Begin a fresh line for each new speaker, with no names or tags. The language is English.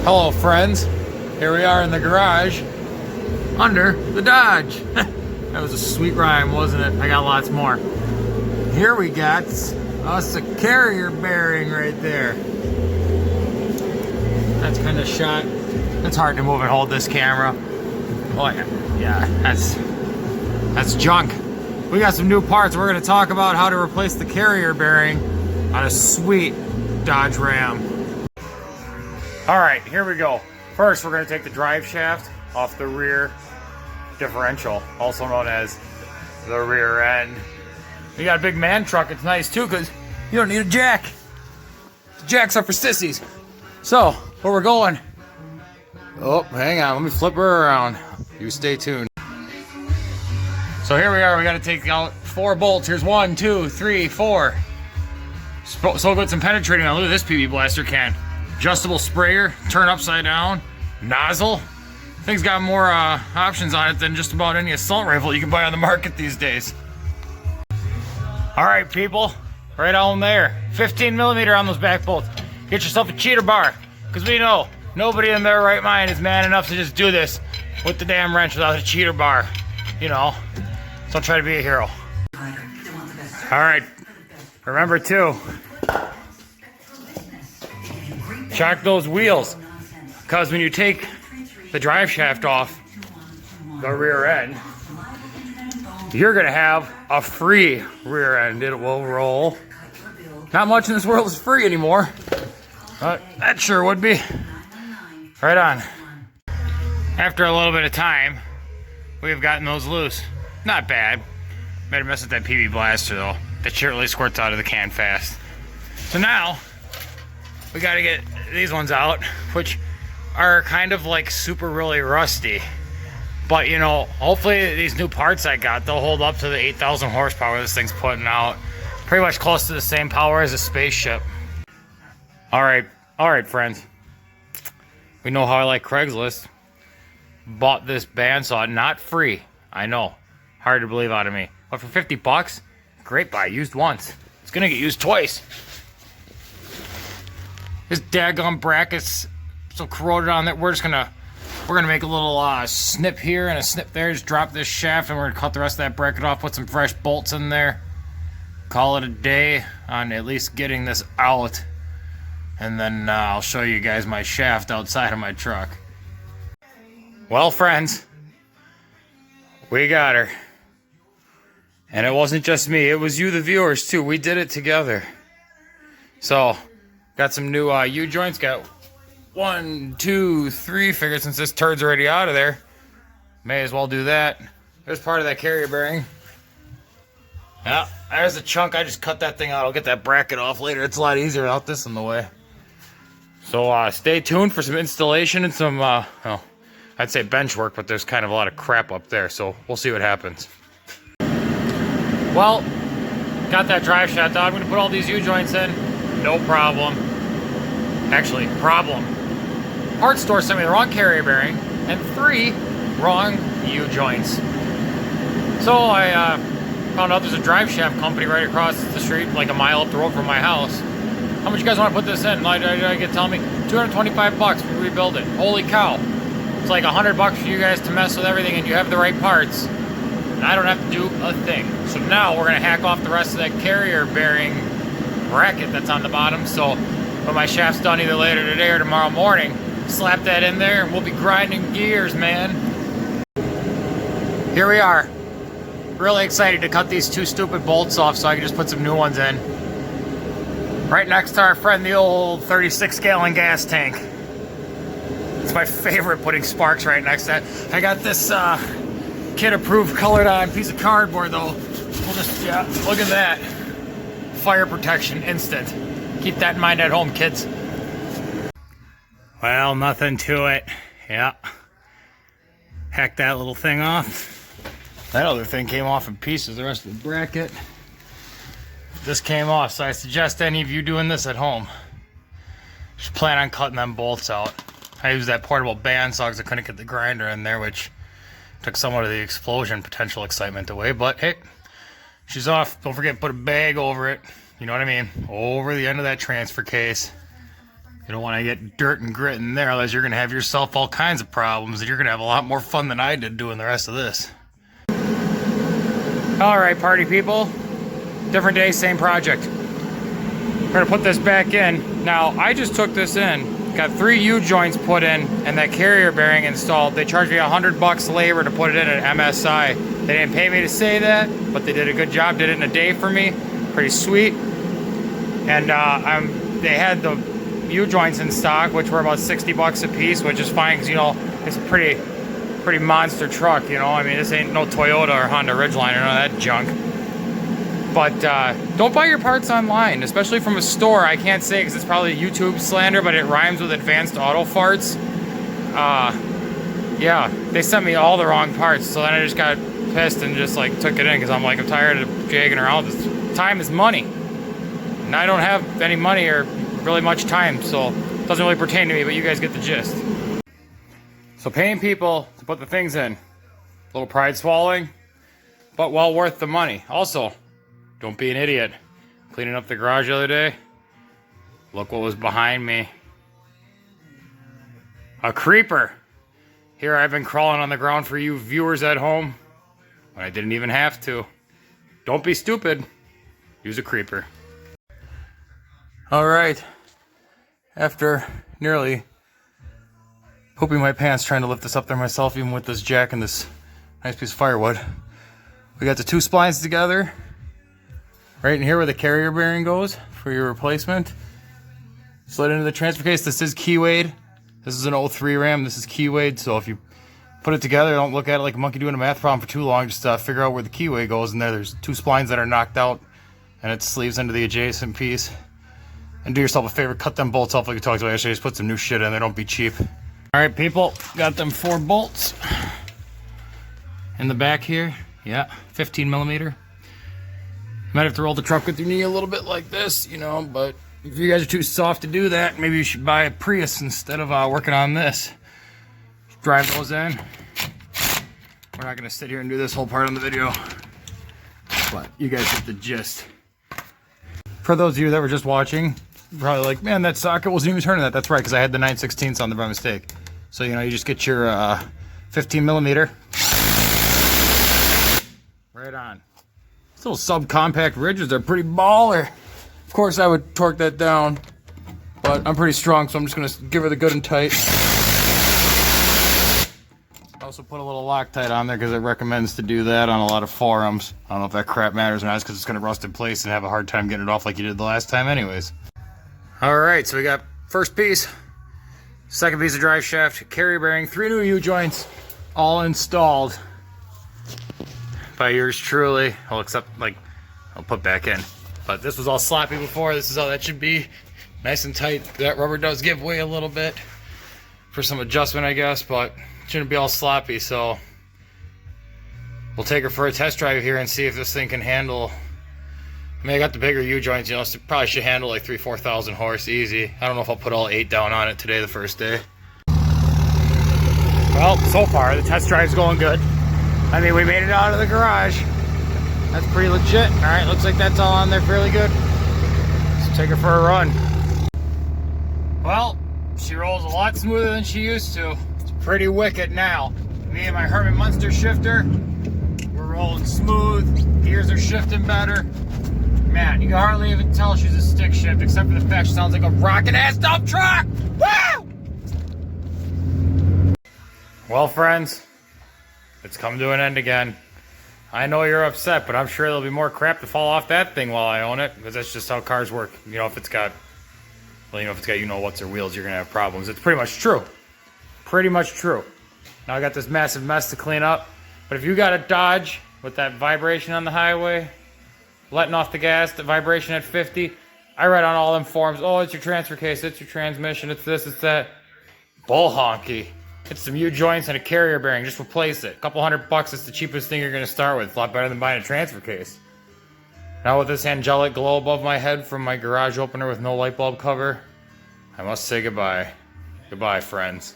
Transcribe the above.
Hello friends, here we are in the garage under the Dodge. That was a sweet rhyme, wasn't it? I got lots more. Here we got us a carrier bearing right there. That's kind of shot. It's hard to move and hold this camera. Oh yeah, that's junk. We got some new parts. We're going to talk about how to replace the carrier bearing on a sweet Dodge Ram. Alright, here we go. First, we're going to take the drive shaft off the rear differential, also known as the rear end. You got a big man truck, it's nice too, because you don't need a jack. The jacks are for sissies. So, where we're going... Oh, hang on, let me flip her around. You stay tuned. So here we are, we got to take out 4 bolts. Here's 1, 2, 3, 4. So good, some penetrating on. Look at this PB blaster can. Adjustable sprayer, turn upside down, nozzle. Thing's got more options on it than just about any assault rifle you can buy on the market these days. All right, people, right on there. 15 millimeter on those back bolts. Get yourself a cheater bar, because we know nobody in their right mind is man enough to just do this with the damn wrench without a cheater bar. You know, so try to be a hero. All right, remember too, check those wheels, because when you take the drive shaft off the rear end, you're gonna have a free rear end. It will roll. Not much in this world is free anymore, but that sure would be. Right on. After a little bit of time, we've gotten those loose. Not bad. Made a mess with that PB blaster though. That shit really squirts out of the can fast. So now, we gotta get these ones out, which are kind of like super really rusty. But you know, hopefully these new parts I got, they'll hold up to the 8,000 horsepower this thing's putting out. Pretty much close to the same power as a spaceship. Alright friends. We know how I like Craigslist. Bought this bandsaw, not free. I know, hard to believe out of me. But for 50 bucks, great buy, used once. It's gonna get used twice. This daggum bracket's so corroded on that we're gonna make a little snip here and a snip there. Just drop this shaft and we're gonna cut the rest of that bracket off, put some fresh bolts in there. Call it a day on at least getting this out. And then I'll show you guys my shaft outside of my truck. Well, friends, we got her. And it wasn't just me, it was you, the viewers, too. We did it together. So, got some new U-joints. Got 1, 2, 3 figures since this turd's already out of there. May as well do that. There's part of that carrier bearing. Yeah, there's a chunk. I just cut that thing out. I'll get that bracket off later. It's a lot easier without this in the way. So stay tuned for some installation and some, well, I'd say bench work, but there's kind of a lot of crap up there. So we'll see what happens. Well, got that drive shaft out. I'm going to put all these U-joints in. No problem. Actually, problem. Parts store sent me the wrong carrier bearing and 3 wrong U-joints. So I found out there's a drive shaft company right across the street, like a mile up the road from my house. How much you guys want to put this in? I get telling me 225 bucks to rebuild it. Holy cow. It's like 100 bucks for you guys to mess with everything and you have the right parts. And I don't have to do a thing. So now we're going to hack off the rest of that carrier bearing bracket that's on the bottom. So when my shaft's done either later today or tomorrow morning, slap that in there and we'll be grinding gears, man. Here we are. Really excited to cut these 2 stupid bolts off so I can just put some new ones in. Right next to our friend, the old 36-gallon gas tank. It's my favorite, putting sparks right next to that. I got this kid-approved colored-on piece of cardboard, though. We'll just, yeah, look at that. Fire protection, instant. Keep that in mind at home, kids. Well, nothing to it. Yeah. Hack that little thing off. That other thing came off in pieces, the rest of the bracket. This came off, so I suggest any of you doing this at home, just plan on cutting them bolts out. I used that portable bandsaw because I couldn't get the grinder in there, which took somewhat of the explosion potential excitement away, but hey, she's off. Don't forget to put a bag over it, you know what I mean, over the end of that transfer case. You don't want to get dirt and grit in there, otherwise you're going to have yourself all kinds of problems, and you're going to have a lot more fun than I did doing the rest of this. Alright, party people. Different day, same project. We're going to put this back in. Now, I just took this in, got 3 U-joints put in, and that carrier bearing installed. They charged me $100 labor to put it in at MSI. They didn't pay me to say that, but they did a good job, did it in a day for me. Pretty sweet. And they had the U-joints in stock, which were about $60 a piece, which is fine because, you know, it's a pretty monster truck, you know. I mean, this ain't no Toyota or Honda Ridgeline or none of that junk. But don't buy your parts online, especially from a store. I can't say because it's probably YouTube slander, but it rhymes with Advanced Auto Farts. Yeah, they sent me all the wrong parts, so then I just got pissed and just like took it in because I'm like, I'm tired of jagging around. Time is money, and I don't have any money or really much time, so it doesn't really pertain to me, but you guys get the gist. So paying people to put the things in, a little pride swallowing, but well worth the money. Also, don't be an idiot. Cleaning up the garage the other day, look what was behind me. A creeper. Here I've been crawling on the ground for you viewers at home when I didn't even have to. Don't be stupid. Use a creeper. Alright. After nearly pooping my pants trying to lift this up there myself, even with this jack and this nice piece of firewood, we got the 2 splines together. Right in here where the carrier bearing goes for your replacement. Slid into the transfer case. This is keywayed. This is an 03 Ram. This is keywayed. So if you put it together, don't look at it like a monkey doing a math problem for too long. Just figure out where the keyway goes. And there's 2 splines that are knocked out, and it sleeves into the adjacent piece. And do yourself a favor, cut them bolts off like we talked about yesterday. Just put some new shit in there. Don't be cheap. All right, people, got them 4 bolts in the back here. Yeah, 15 millimeter. Might have to roll the truck with your knee a little bit like this, you know, but if you guys are too soft to do that, maybe you should buy a Prius instead of working on this. Drive those in. We're not going to sit here and do this whole part on the video, but you guys get the gist. For those of you that were just watching, you're probably like, man, that socket wasn't even turning that. That's right, because I had the 9/16 on there by mistake. So, you know, you just get your 15 millimeter. Right on. These little subcompact ridges are pretty baller. Of course, I would torque that down, but I'm pretty strong, so I'm just going to give her the good and tight. I also put a little Loctite on there because it recommends to do that on a lot of forums. I don't know if that crap matters or not, because it's going to rust in place and have a hard time getting it off like you did the last time anyways. Alright, so we got first piece, second piece of drive shaft, carrier bearing, 3 new U-joints, all installed by yours truly. Well, except, like, I'll put back in. But this was all sloppy before. This is how that should be. Nice and tight. That rubber does give way a little bit for some adjustment, I guess, but it shouldn't be all sloppy, so we'll take her for a test drive here and see if this thing can handle. I mean, I got the bigger U-joints, you know, so probably should handle like 3,000-4,000 horse easy. I don't know if I'll put all 8 down on it today, the first day. Well, so far, the test drive's going good. I mean, we made it out of the garage. That's pretty legit. All right, looks like that's all on there fairly good. Let's take her for a run. Well, she rolls a lot smoother than she used to. It's pretty wicked now. Me and my Herman Munster shifter, we're rolling smooth. Gears are shifting better. Man, you can hardly even tell she's a stick shift, except for the fact she sounds like a rockin' ass dump truck. Woo! Well, friends, it's come to an end again. I know you're upset, but I'm sure there'll be more crap to fall off that thing while I own it, because that's just how cars work. You know, if it's got, well, you know, if it's got, you know what's or wheels, you're gonna have problems. It's pretty much true. Pretty much true. Now I got this massive mess to clean up, but if you got a Dodge with that vibration on the highway, letting off the gas, the vibration at 50, I read on all them forums, oh, it's your transfer case, it's your transmission, it's this, it's that. Bull honky. It's some U-joints and a carrier bearing. Just replace it. A couple $100 is the cheapest thing you're going to start with. It's a lot better than buying a transfer case. Now with this angelic glow above my head from my garage opener with no light bulb cover, I must say goodbye. Goodbye, friends.